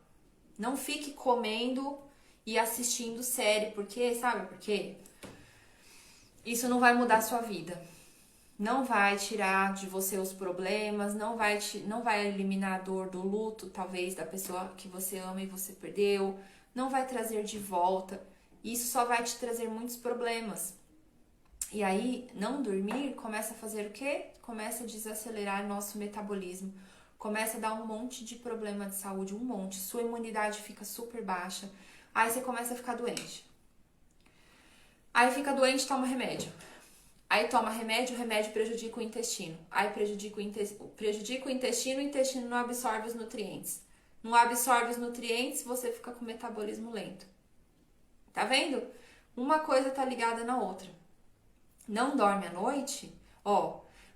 Não fique comendo e assistindo série, porque, sabe por quê? Isso não vai mudar a sua vida. Não vai tirar de você os problemas, não vai eliminar a dor do luto, talvez, da pessoa que você ama e você perdeu. Não vai trazer de volta. Isso só vai te trazer muitos problemas. E aí, não dormir começa a fazer o quê? Começa a desacelerar nosso metabolismo. Começa a dar um monte de problema de saúde, um monte. Sua imunidade fica super baixa. Aí você começa a ficar doente. Aí fica doente, toma remédio. Aí toma remédio, o remédio prejudica o intestino. Aí prejudica o intestino não absorve os nutrientes. Não absorve os nutrientes, você fica com o metabolismo lento. Tá vendo? Uma coisa tá ligada na outra. Não dorme à noite?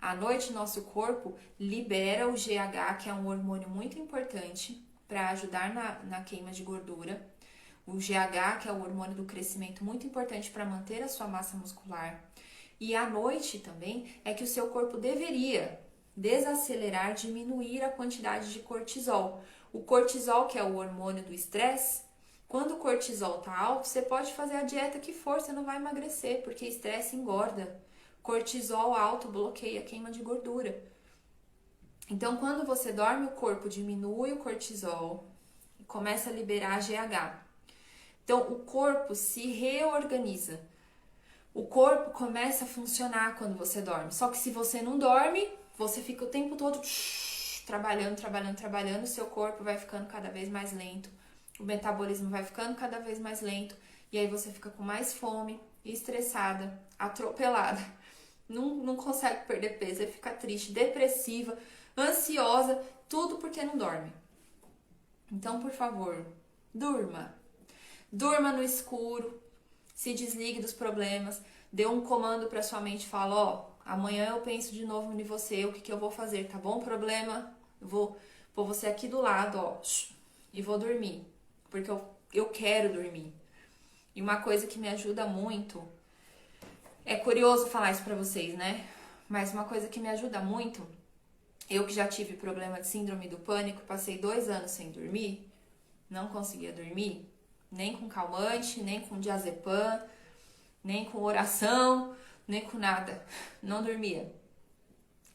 À noite nosso corpo libera o GH, que é um hormônio muito importante para ajudar na queima de gordura. O GH, que é o hormônio do crescimento, muito importante para manter a sua massa muscular. E à noite também é que o seu corpo deveria desacelerar, diminuir a quantidade de cortisol. O cortisol, que é o hormônio do estresse, quando o cortisol tá alto, você pode fazer a dieta que for, você não vai emagrecer, porque estresse engorda. Cortisol alto bloqueia a queima de gordura. Então, quando você dorme, o corpo diminui o cortisol e começa a liberar GH. Então, o corpo se reorganiza. O corpo começa a funcionar quando você dorme. Só que se você não dorme, você fica o tempo todo trabalhando, o seu corpo vai ficando cada vez mais lento. O metabolismo vai ficando cada vez mais lento. E aí você fica com mais fome, estressada, atropelada. Não consegue perder peso, aí fica triste, depressiva, ansiosa, tudo porque não dorme. Então, por favor, durma. Durma no escuro, se desligue dos problemas, dê um comando para sua mente, fala, amanhã eu penso de novo em você, o que eu vou fazer, tá bom? Problema, eu vou pôr você aqui do lado, e vou dormir, porque eu quero dormir. E uma coisa que me ajuda muito, é curioso falar isso pra vocês, né? Mas uma coisa que me ajuda muito, eu que já tive problema de síndrome do pânico, passei 2 anos sem dormir, não conseguia dormir, nem com calmante, nem com diazepam, nem com oração, nem com nada. Não dormia.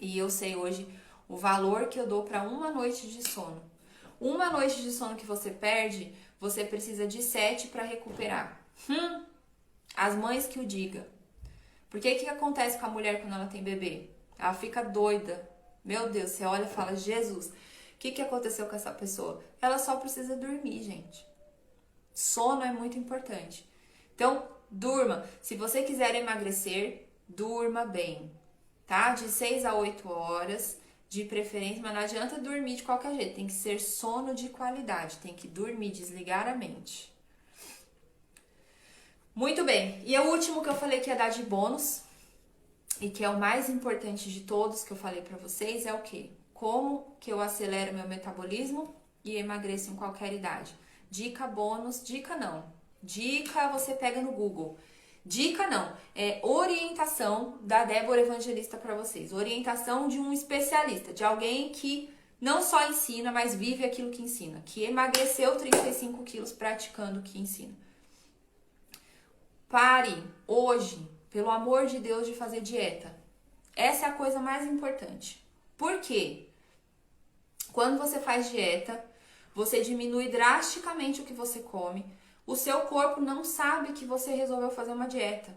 E eu sei hoje o valor que eu dou para uma noite de sono. Uma noite de sono que você perde, você precisa de 7 para recuperar. As mães que o digam. Porque o que acontece com a mulher quando ela tem bebê? Ela fica doida. Meu Deus, você olha e fala, Jesus, o que aconteceu com essa pessoa? Ela só precisa dormir, gente. Sono é muito importante. Então, durma. Se você quiser emagrecer, durma bem, tá? De 6 a 8 horas, de preferência, mas não adianta dormir de qualquer jeito. Tem que ser sono de qualidade. Tem que dormir, desligar a mente. Muito bem. E o último que eu falei que ia dar de bônus, e que é o mais importante de todos que eu falei pra vocês, é o quê? Como que eu acelero meu metabolismo e emagreço em qualquer idade. Dica bônus, dica não. Dica você pega no Google. Dica não, é orientação da Débora Evangelista para vocês. Orientação de um especialista, de alguém que não só ensina, mas vive aquilo que ensina. Que emagreceu 35 quilos praticando o que ensina. Pare hoje, pelo amor de Deus, de fazer dieta. Essa é a coisa mais importante. Por quê? Quando você faz dieta, você diminui drasticamente o que você come. O seu corpo não sabe que você resolveu fazer uma dieta.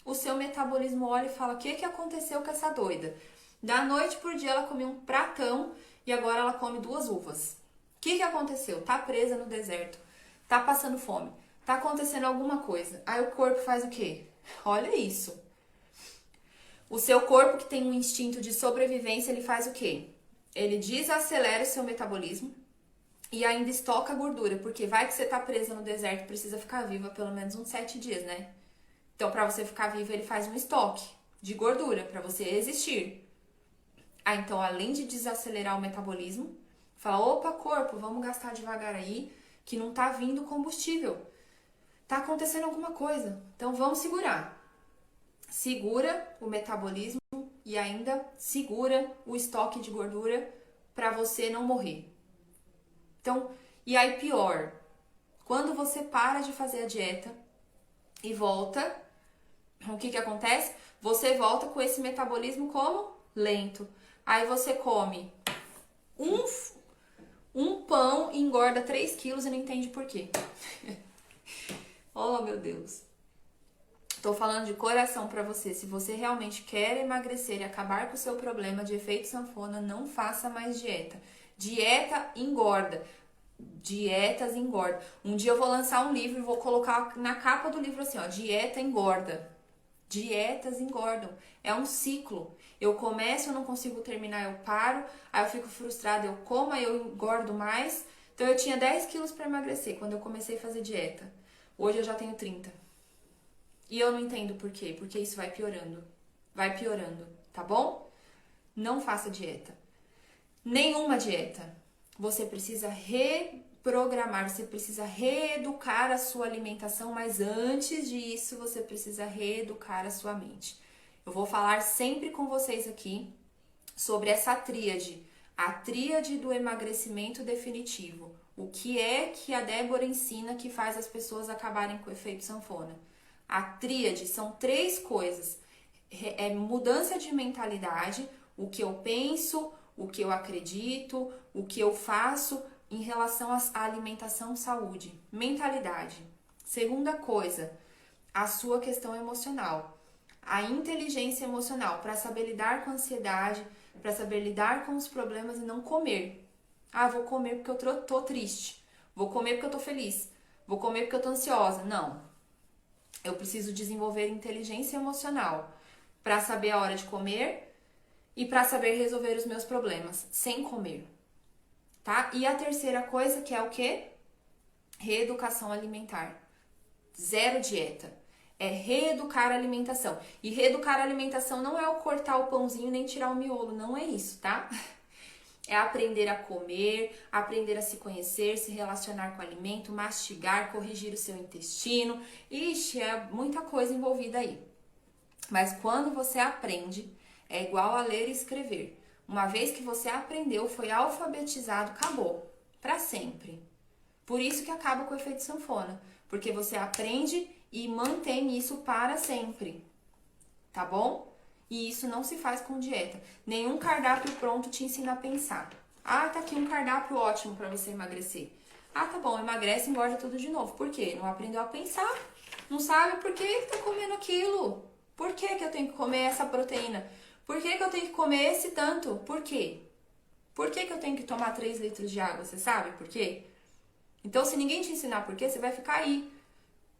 o seu metabolismo olha e fala: o que aconteceu com essa doida? Da noite por dia ela comia um pratão e agora ela come 2 uvas. O que aconteceu? Tá presa no deserto, tá passando fome, tá acontecendo alguma coisa. Aí o corpo faz o quê? Olha isso. O seu corpo, que tem um instinto de sobrevivência, ele faz o quê? Ele desacelera o seu metabolismo e ainda estoca gordura, porque vai que você tá presa no deserto, precisa ficar viva pelo menos uns 7 dias, né? Então, para você ficar viva, ele faz um estoque de gordura para você existir. Ah, então, além de desacelerar o metabolismo, fala: opa, corpo, vamos gastar devagar aí, que não tá vindo combustível. Tá acontecendo alguma coisa. Então, vamos segurar. Segura o metabolismo e ainda segura o estoque de gordura para você não morrer. Então, e aí pior, quando você para de fazer a dieta e volta, o que acontece? Você volta com esse metabolismo como lento. Aí você come um pão e engorda 3 quilos e não entende por quê. Oh, meu Deus. Tô falando de coração pra você. Se você realmente quer emagrecer e acabar com o seu problema de efeito sanfona, não faça mais dieta. Dieta engorda. Dietas engordam. Um dia eu vou lançar um livro e vou colocar na capa do livro assim, ó: dieta engorda. Dietas engordam. É um ciclo. Eu começo, eu não consigo terminar, eu paro, aí eu fico frustrada, eu como, aí eu engordo mais. Então eu tinha 10 quilos para emagrecer quando eu comecei a fazer dieta. Hoje eu já tenho 30. E eu não entendo por quê, porque isso vai piorando. Vai piorando, tá bom? Não faça dieta. Nenhuma dieta. Você precisa reprogramar, você precisa reeducar a sua alimentação, mas antes disso você precisa reeducar a sua mente. Eu vou falar sempre com vocês aqui sobre essa tríade, a tríade do emagrecimento definitivo. O que é que a Débora ensina que faz as pessoas acabarem com o efeito sanfona? A tríade são 3 coisas: é mudança de mentalidade, o que eu penso, o que eu acredito, o que eu faço em relação à alimentação, saúde. Mentalidade. Segunda coisa, a sua questão emocional. A inteligência emocional, para saber lidar com a ansiedade, para saber lidar com os problemas e não comer. Ah, vou comer porque eu tô triste. Vou comer porque eu tô feliz. Vou comer porque eu tô ansiosa. Não. Eu preciso desenvolver inteligência emocional para saber a hora de comer e para saber resolver os meus problemas sem comer, tá? E a terceira coisa, que é o quê? Reeducação alimentar. Zero dieta. É reeducar a alimentação. E reeducar a alimentação não é o cortar o pãozinho nem tirar o miolo, não é isso, tá? É aprender a comer, aprender a se conhecer, se relacionar com o alimento, mastigar, corrigir o seu intestino. Ixi, é muita coisa envolvida aí. Mas quando você aprende, é igual a ler e escrever. Uma vez que você aprendeu, foi alfabetizado, acabou. Para sempre. Por isso que acaba com o efeito sanfona. Porque você aprende e mantém isso para sempre. Tá bom? E isso não se faz com dieta. Nenhum cardápio pronto te ensina a pensar. Ah, tá aqui um cardápio ótimo para você emagrecer. Ah, tá bom, emagrece e engorda tudo de novo. Por quê? Não aprendeu a pensar. Não sabe por que tá comendo aquilo. Por que eu tenho que comer essa proteína? Por que eu tenho que comer esse tanto? Por quê? Por que eu tenho que tomar 3 litros de água? Você sabe por quê? Então, se ninguém te ensinar por quê, você vai ficar aí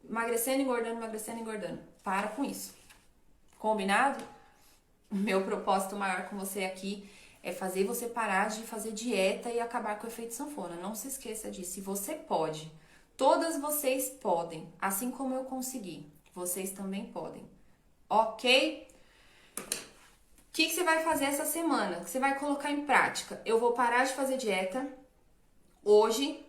emagrecendo, engordando. Para com isso. Combinado? Meu propósito maior com você aqui é fazer você parar de fazer dieta e acabar com o efeito sanfona. Não se esqueça disso. E você pode. Todas vocês podem. Assim como eu consegui. Vocês também podem. Ok? O que você vai fazer essa semana? Que você vai colocar em prática? Eu vou parar de fazer dieta. Hoje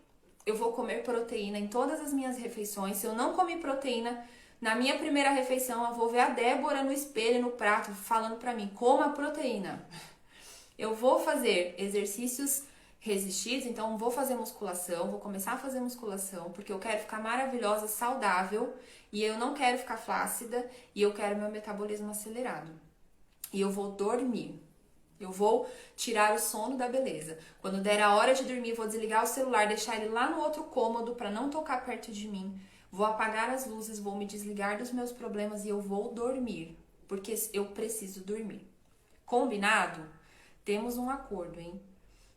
eu vou comer proteína em todas as minhas refeições. Se eu não comer proteína na minha primeira refeição, eu vou ver a Débora no espelho, no prato, falando pra mim: coma proteína. Eu vou fazer exercícios resistidos, então vou fazer musculação, vou começar a fazer musculação, porque eu quero ficar maravilhosa, saudável, e eu não quero ficar flácida, e eu quero meu metabolismo acelerado. E eu vou dormir. Eu vou tirar o sono da beleza. Quando der a hora de dormir, vou desligar o celular, deixar ele lá no outro cômodo para não tocar perto de mim. vou apagar as luzes, vou me desligar dos meus problemas e eu vou dormir, porque eu preciso dormir. Combinado? Temos um acordo, hein?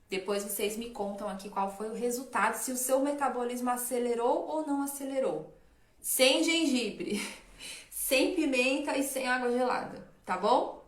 Depois vocês me contam aqui qual foi o resultado, se o seu metabolismo acelerou ou não acelerou. Sem gengibre, sem pimenta e sem água gelada, tá bom?